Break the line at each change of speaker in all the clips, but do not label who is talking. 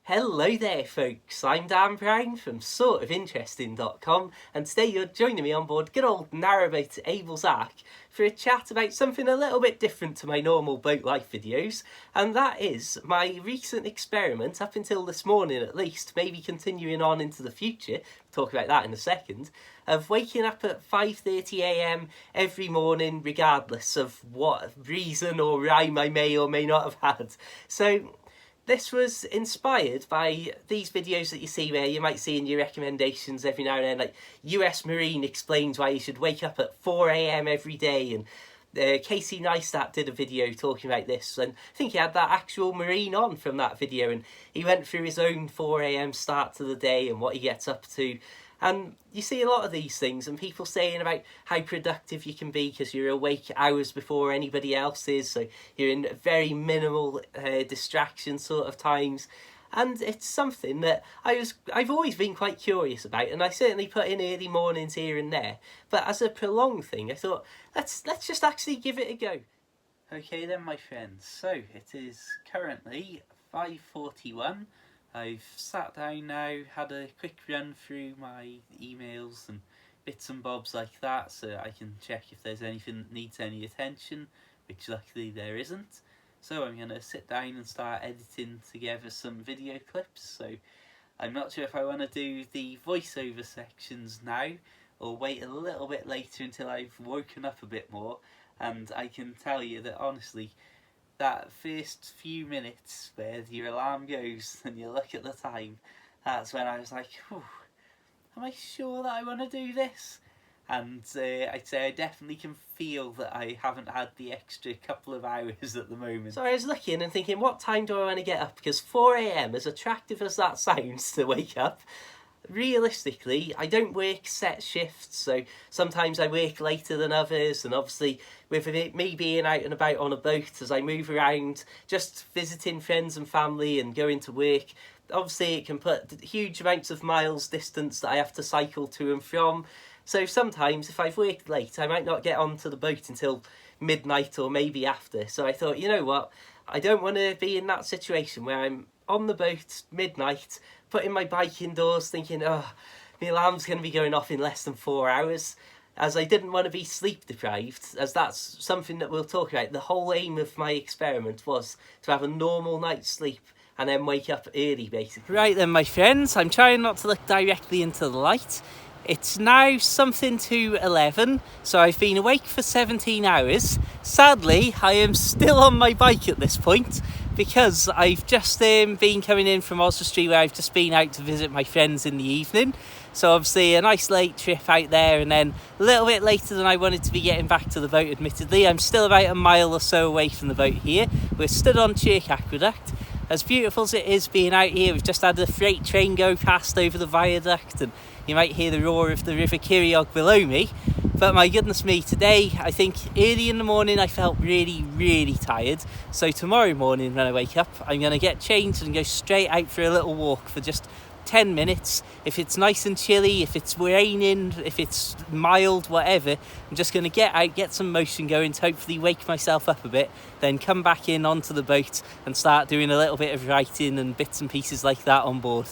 Hello there folks, I'm Dan Brown from sortofinteresting.com and today you're joining me on board good old narrowboat Abel's Ark for a chat about something a little bit different to my normal boat life videos, and that is my recent experiment up until this morning at least, maybe continuing on into the future, we'll talk about that in a second, of waking up at 5:30am every morning regardless of what reason or rhyme I may or may not have had. So this was inspired by these videos that you see where you might see in your recommendations every now and then, like US Marine explains why you should wake up at 4am every day, and Casey Neistat did a video talking about this, and I think he had that actual Marine on from that video, and he went through his own 4am start to the day and what he gets up to. And you see a lot of these things and people saying about how productive you can be because you're awake hours before anybody else is, so you're in very minimal distraction sort of times. And it's something that I've always been quite curious about, and I certainly put in early mornings here and there. But as a prolonged thing, I thought, let's just actually give it a go. Okay then, my friends, so it is currently 5:41. I've sat down now, had a quick run through my emails and bits and bobs like that, so I can check if there's anything that needs any attention, which luckily there isn't. So I'm going to sit down and start editing together some video clips. So I'm not sure if I want to do the voiceover sections now or wait a little bit later until I've woken up a bit more. And I can tell you that honestly, that first few minutes where your alarm goes and you look at the time, that's when I was like, am I sure that I want to do this? And I'd say I definitely can feel that I haven't had the extra couple of hours at the moment. So I was looking and thinking, what time do I want to get up? Because 4am, as attractive as that sounds to wake up, realistically, I don't work set shifts, so sometimes I work later than others, and obviously with me being out and about on a boat as I move around, just visiting friends and family and going to work, obviously it can put huge amounts of miles distance that I have to cycle to and from. So sometimes if I've worked late, I might not get onto the boat until midnight or maybe after. So I thought, you know what, I don't want to be in that situation where I'm on the boat midnight, putting my bike indoors thinking, my alarm's going to be going off in less than 4 hours, as I didn't want to be sleep deprived, as that's something that we'll talk about. The whole aim of my experiment was to have a normal night's sleep and then wake up early, basically. Right then, my friends, I'm trying not to look directly into the light. It's now something to 11, so I've been awake for 17 hours. Sadly, I am still on my bike at this point because I've just been coming in from Oswestry, where I've just been out to visit my friends in the evening. So obviously a nice late trip out there, and then a little bit later than I wanted to be getting back to the boat, admittedly. I'm still about a mile or so away from the boat here. We're stood on Chirk Aqueduct. As beautiful as it is being out here, we've just had a freight train go past over the viaduct, and you might hear the roar of the River Kirriog below me. But my goodness me, today, I think early in the morning I felt really, really tired. So tomorrow morning when I wake up, I'm going to get changed and go straight out for a little walk for just 10 minutes. If it's nice and chilly, if it's raining, if it's mild, whatever, I'm just going to get out, get some motion going to hopefully wake myself up a bit, then come back in onto the boat and start doing a little bit of writing and bits and pieces like that on board.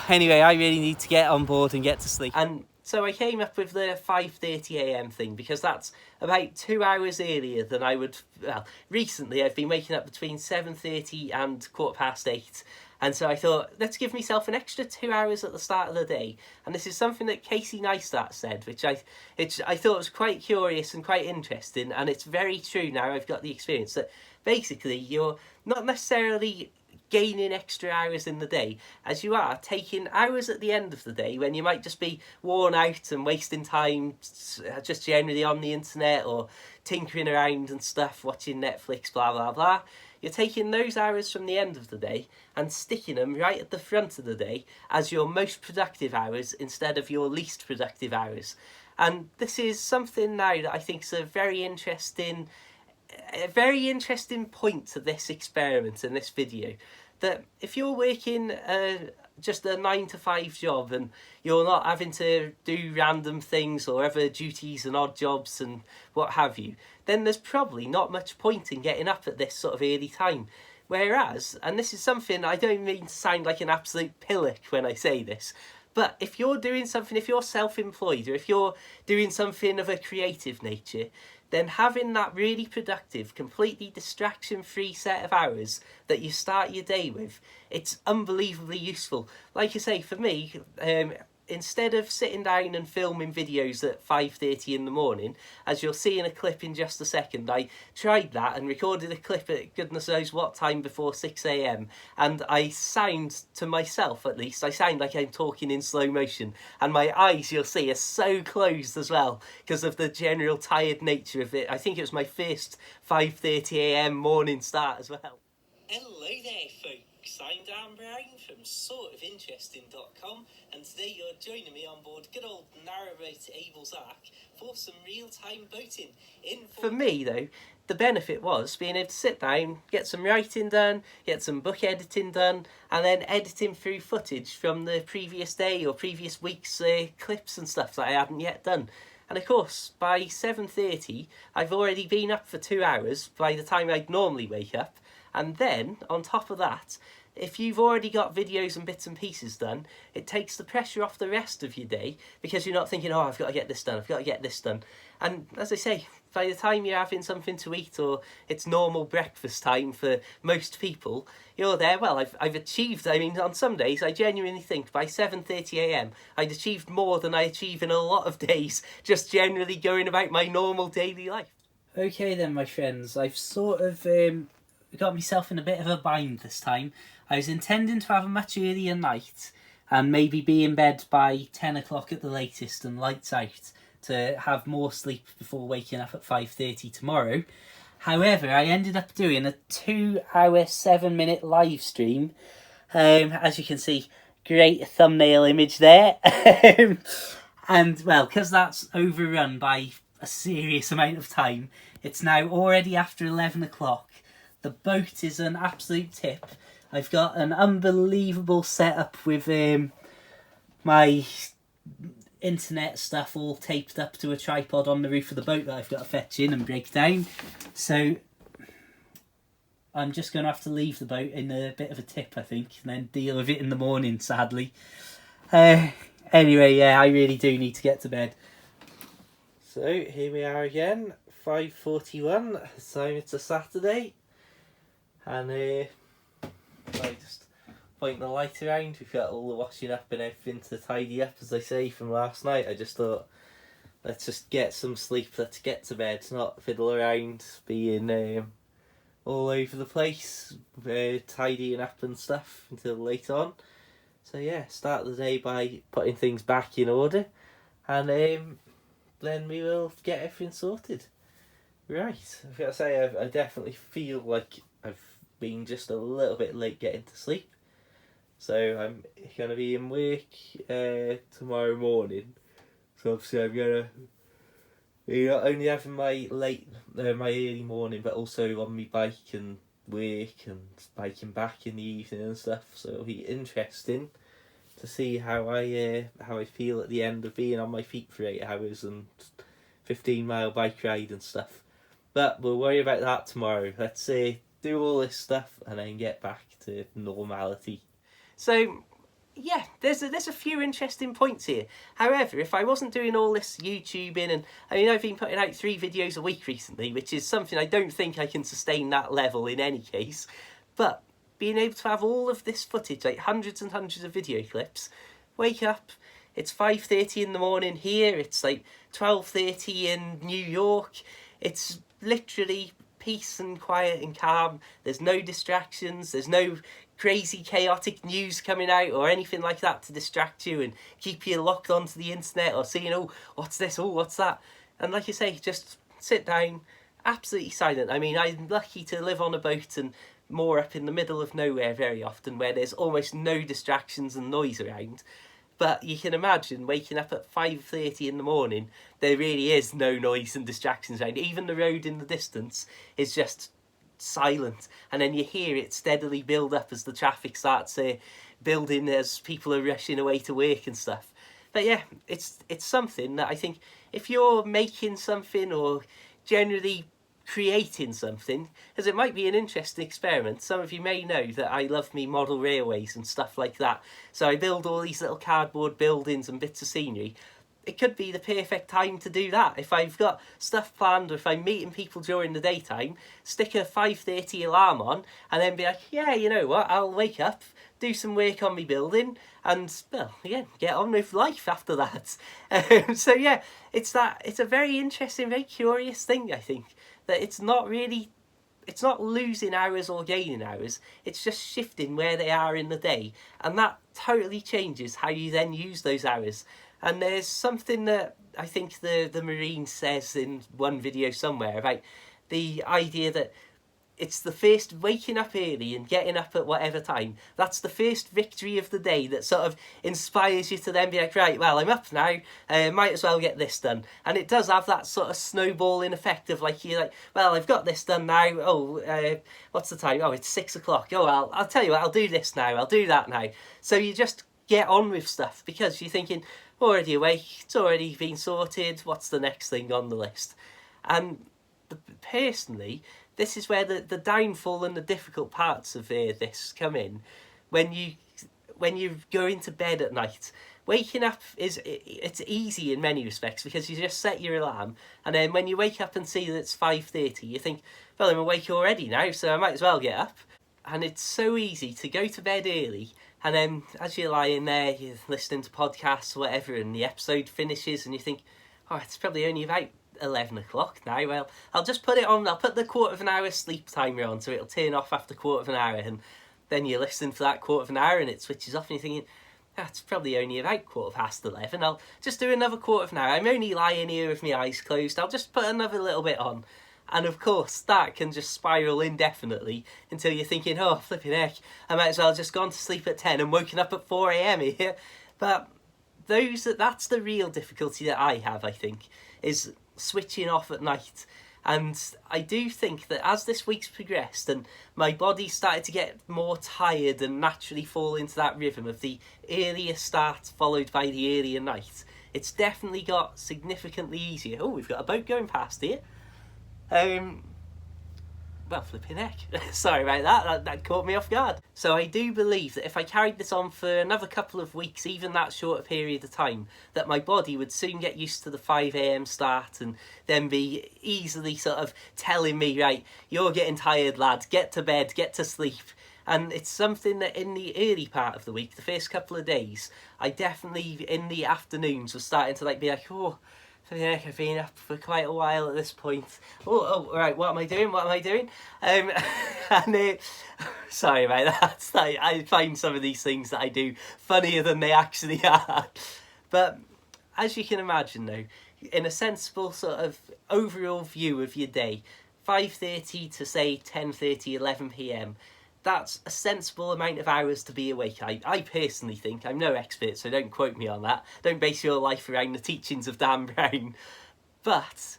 Anyway, I really need to get on board and get to sleep. And so I came up with the 5:30am thing because that's about 2 hours earlier than I would. Well, recently I've been waking up between 7:30 and 8:15. And so I thought, let's give myself an extra 2 hours at the start of the day. And this is something that Casey Neistat said, which I thought was quite curious and quite interesting. And it's very true now I've got the experience that basically you're not necessarily gaining extra hours in the day as you are taking hours at the end of the day when you might just be worn out and wasting time just generally on the internet or tinkering around and stuff, watching Netflix, blah blah blah. You're taking those hours from the end of the day and sticking them right at the front of the day as your most productive hours instead of your least productive hours. And this is something now that I think is a very interesting point to this experiment in this video, that if you're working just a 9 to 5 job and you're not having to do random things or other duties and odd jobs and what have you, then there's probably not much point in getting up at this sort of early time. Whereas, and this is something, I don't mean to sound like an absolute pillock when I say this, but if you're doing something, if you're self-employed or if you're doing something of a creative nature, then having that really productive, completely distraction-free set of hours that you start your day with, it's unbelievably useful. Like I say, for me, instead of sitting down and filming videos at 5:30 in the morning, as you'll see in a clip in just a second, I tried that and recorded a clip at goodness knows what time before 6 a.m. and I sound, to myself at least, I sound like I'm talking in slow motion, and my eyes, you'll see, are so closed as well because of the general tired nature of it. I think it was my first 5:30 a.m. morning start as well. Hello there, folks. I'm Dan Brown from sortofinteresting.com, and today you're joining me on board good old narrowboat Abel's Ark for some real-time boating. For me, though, the benefit was being able to sit down, get some writing done, get some book editing done, and then editing through footage from the previous day or previous week's clips and stuff that I hadn't yet done. And of course, by 7:30, I've already been up for 2 hours by the time I'd normally wake up. And then, on top of that, if you've already got videos and bits and pieces done, it takes the pressure off the rest of your day because you're not thinking, oh, I've got to get this done, I've got to get this done. And as I say, by the time you're having something to eat or it's normal breakfast time for most people, you're there, well, I've achieved, I mean, on some days, I genuinely think by 7:30 a.m, I'd achieved more than I achieve in a lot of days, just generally going about my normal daily life. Okay then, my friends, I've sort of got myself in a bit of a bind this time. I was intending to have a much earlier night and maybe be in bed by 10 o'clock at the latest and lights out to have more sleep before waking up at 5:30 tomorrow. However, I ended up doing a 2-hour, 7-minute live stream. As you can see, great thumbnail image there. And, well, because that's overrun by a serious amount of time, it's now already after 11 o'clock. The boat is an absolute tip. I've got an unbelievable setup with my internet stuff all taped up to a tripod on the roof of the boat that I've got to fetch in and break down. So I'm just going to have to leave the boat in a bit of a tip, I think, and then deal with it in the morning, sadly. Anyway, yeah, I really do need to get to bed. So here we are again, 5:41, so it's a Saturday. And I just point the light around. We've got all the washing up and everything to tidy up, as I say, from last night. I just thought, let's just get some sleep, let's get to bed, not fiddle around, being all over the place, tidying up and stuff until late on. So yeah, start the day by putting things back in order, and then we will get everything sorted. Right, I've got to say, I definitely feel like I've been just a little bit late getting to sleep. So I'm going to be in work tomorrow morning. So obviously I'm going to be not only having my early morning, but also on my bike and work and biking back in the evening and stuff. So it'll be interesting to see how I feel at the end of being on my feet for 8 hours and 15-mile bike ride and stuff. But we'll worry about that tomorrow. Let's do all this stuff and then get back to normality. So yeah, there's a few interesting points here. However, if I wasn't doing all this YouTubing, and I mean, I've been putting out 3 videos a week recently, which is something I don't think I can sustain that level in any case, but being able to have all of this footage, like hundreds and hundreds of video clips, wake up, it's 5:30 in the morning here, it's like 12:30 in New York, it's literally peace and quiet and calm. There's no distractions, there's no crazy chaotic news coming out or anything like that to distract you and keep you locked onto the internet or seeing, oh, what's this, oh, what's that. And like you say, just sit down, absolutely silent. I mean, I'm lucky to live on a boat and more up in the middle of nowhere very often, where there's almost no distractions and noise around. But you can imagine waking up at 5:30 in the morning, there really is no noise and distractions around. Even the road in the distance is just silent, and then you hear it steadily build up as the traffic starts building as people are rushing away to work and stuff. But yeah, it's something that I think if you're making something or generally creating something, because it might be an interesting experiment. Some of you may know that I love me model railways and stuff like that, so I build all these little cardboard buildings and bits of scenery. It could be the perfect time to do that. If I've got stuff planned, or if I'm meeting people during the daytime, stick a 5:30 alarm on and then be like, yeah, you know what, I'll wake up, do some work on my building, and, well, again, get on with life after that. So yeah, it's a very interesting, very curious thing, I think, that it's not losing hours or gaining hours, it's just shifting where they are in the day, and that totally changes how you then use those hours. And there's something that I think the Marine says in one video somewhere about the idea that it's the first waking up early and getting up at whatever time. That's the first victory of the day that sort of inspires you to then be like, right, well, I'm up now, might as well get this done. And it does have that sort of snowballing effect of like, you're like, well, I've got this done now. Oh, what's the time? Oh, it's 6 o'clock. Oh, well, I'll tell you what, I'll do this now. I'll do that now. So you just get on with stuff because you're thinking, already awake, it's already been sorted, what's the next thing on the list? And personally, this is where the downfall and the difficult parts of this come in. When you go into bed at night, waking up it's easy in many respects because you just set your alarm, and then when you wake up and see that it's 5:30, you think, well, I'm awake already now, so I might as well get up. And it's so easy to go to bed early, and then as you're lying there, you're listening to podcasts or whatever, and the episode finishes and you think, oh, it's probably only about 11 o'clock now. Well, I'll just put it on, I'll put the quarter of an hour sleep timer on so it'll turn off after quarter of an hour, and then you're listening for that quarter of an hour and it switches off and you're thinking, that's probably only about 11:15. I'll just do another quarter of an hour. I'm only lying here with my eyes closed. I'll just put another little bit on. And of course, that can just spiral indefinitely until you're thinking, oh, flipping heck, I might as well have just gone to sleep at 10 and woken up at 4 a.m. here. But that's the real difficulty that I have, I think, is switching off at night. And I do think that as this week's progressed and my body started to get more tired and naturally fall into that rhythm of the earlier start followed by the earlier night, it's definitely got significantly easier. Oh, we've got a boat going past here. Well, flipping heck. Sorry about that caught me off guard. So I do believe that if I carried this on for another couple of weeks, even that short a period of time, that my body would soon get used to the 5 a.m. start and then be easily sort of telling me, right, you're getting tired, lad, get to bed, get to sleep. And it's something that in the early part of the week, the first couple of days, I definitely, in the afternoons, was starting to be like, oh, yeah, I've been up for quite a while at this point. Oh, right, what am I doing? Sorry about that. I find some of these things that I do funnier than they actually are. But as you can imagine though, in a sensible sort of overall view of your day, 5:30 to say 10:30, 11 p.m, that's a sensible amount of hours to be awake. I personally think, I'm no expert, so don't quote me on that. Don't base your life around the teachings of Dan Brown. But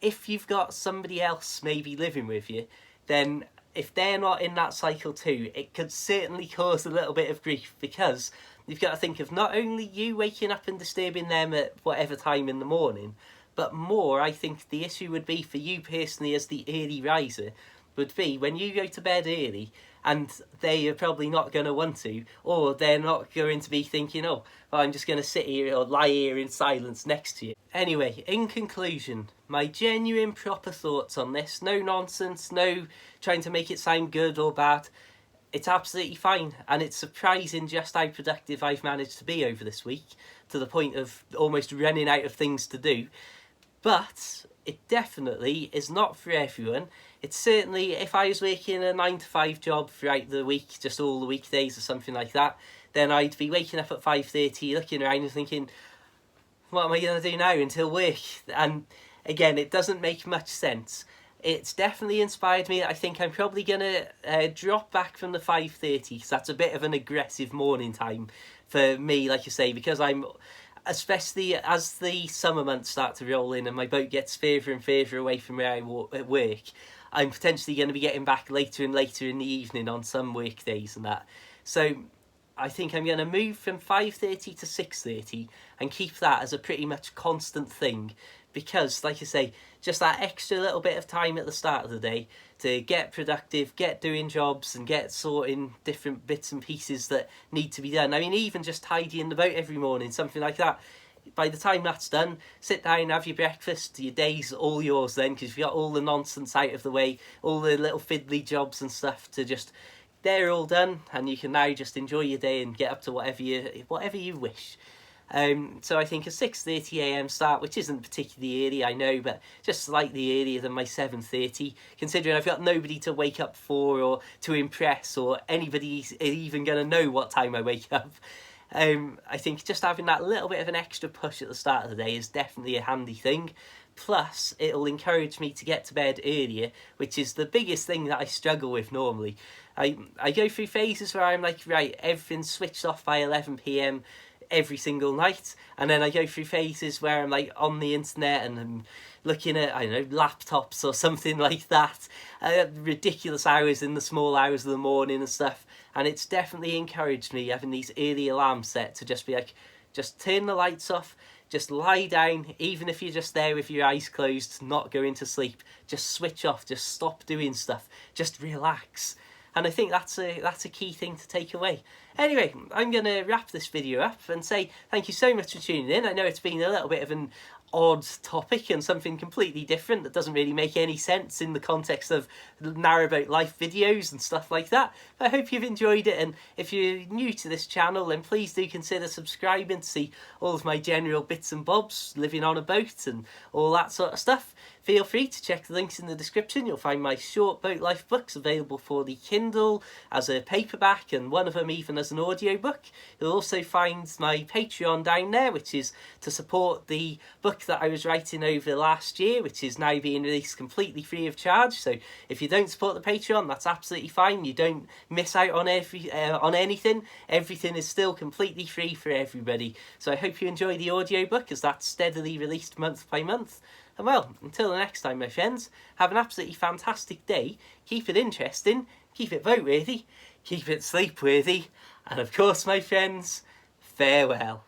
if you've got somebody else maybe living with you, then if they're not in that cycle too, it could certainly cause a little bit of grief, because you've got to think of not only you waking up and disturbing them at whatever time in the morning, but more, I think the issue would be for you personally as the early riser, would be when you go to bed early and they are probably not going to want to, or they're not going to be thinking, oh, well, I'm just going to sit here or lie here in silence next to you. Anyway, in conclusion, my genuine proper thoughts on this, no nonsense, no trying to make it sound good or bad, it's absolutely fine, and it's surprising just how productive I've managed to be over this week, to the point of almost running out of things to do. But it definitely is not for everyone. It's certainly, if I was working a 9 to 5 job throughout the week, just all the weekdays or something like that, then I'd be waking up at 5:30, looking around and thinking, what am I going to do now until work? And again, it doesn't make much sense. It's definitely inspired me. I think I'm probably going to drop back from the 5:30, because that's a bit of an aggressive morning time for me, like I say, because I'm, especially as the summer months start to roll in and my boat gets further and further away from where I work, I'm potentially going to be getting back later and later in the evening on some work days and that. So I think I'm going to move from 5:30 to 6:30 and keep that as a pretty much constant thing, because, like I say, just that extra little bit of time at the start of the day to get productive, get doing jobs and get sorting different bits and pieces that need to be done. I mean, even just tidying the boat every morning, something like that. By the time that's done, sit down, have your breakfast, your day's all yours then, because you've got all the nonsense out of the way, all the little fiddly jobs and stuff to just, they're all done, and you can now just enjoy your day and get up to whatever you wish. So I think a 6:30 AM start, which isn't particularly early, I know, but just slightly earlier than my 7:30, considering I've got nobody to wake up for or to impress, or anybody even going to know what time I wake up. I think just having that little bit of an extra push at the start of the day is definitely a handy thing. Plus, it'll encourage me to get to bed earlier, which is the biggest thing that I struggle with normally. I go through phases where I'm like, right, everything's switched off by 11 PM every single night, and then I go through phases where I'm like on the internet and I'm looking at, I don't know, laptops or something like that, ridiculous hours in the small hours of the morning and stuff. And it's definitely encouraged me having these early alarms set to just be like, just turn the lights off, just lie down, even if you're just there with your eyes closed, not going to sleep, just switch off, just stop doing stuff, just relax. And I think that's a key thing to take away. Anyway, I'm going to wrap this video up and say thank you so much for tuning in. I know it's been a little bit of an odd topic and something completely different that doesn't really make any sense in the context of narrowboat life videos and stuff like that, but I hope you've enjoyed it. And if you're new to this channel, then please do consider subscribing to see all of my general bits and bobs, living on a boat and all that sort of stuff. Feel free to check the links in the description. You'll find my short boat life books available for the Kindle as a paperback, and one of them even as an audiobook. You'll also find my Patreon down there, which is to support the book that I was writing over last year, which is now being released completely free of charge. So if you don't support the Patreon, that's absolutely fine. You don't miss out on anything. Everything is still completely free for everybody. So I hope you enjoy the audiobook, as that's steadily released month by month. And well, until the next time, my friends, have an absolutely fantastic day. Keep it interesting, keep it boat worthy, keep it sleep worthy, and of course, my friends, farewell.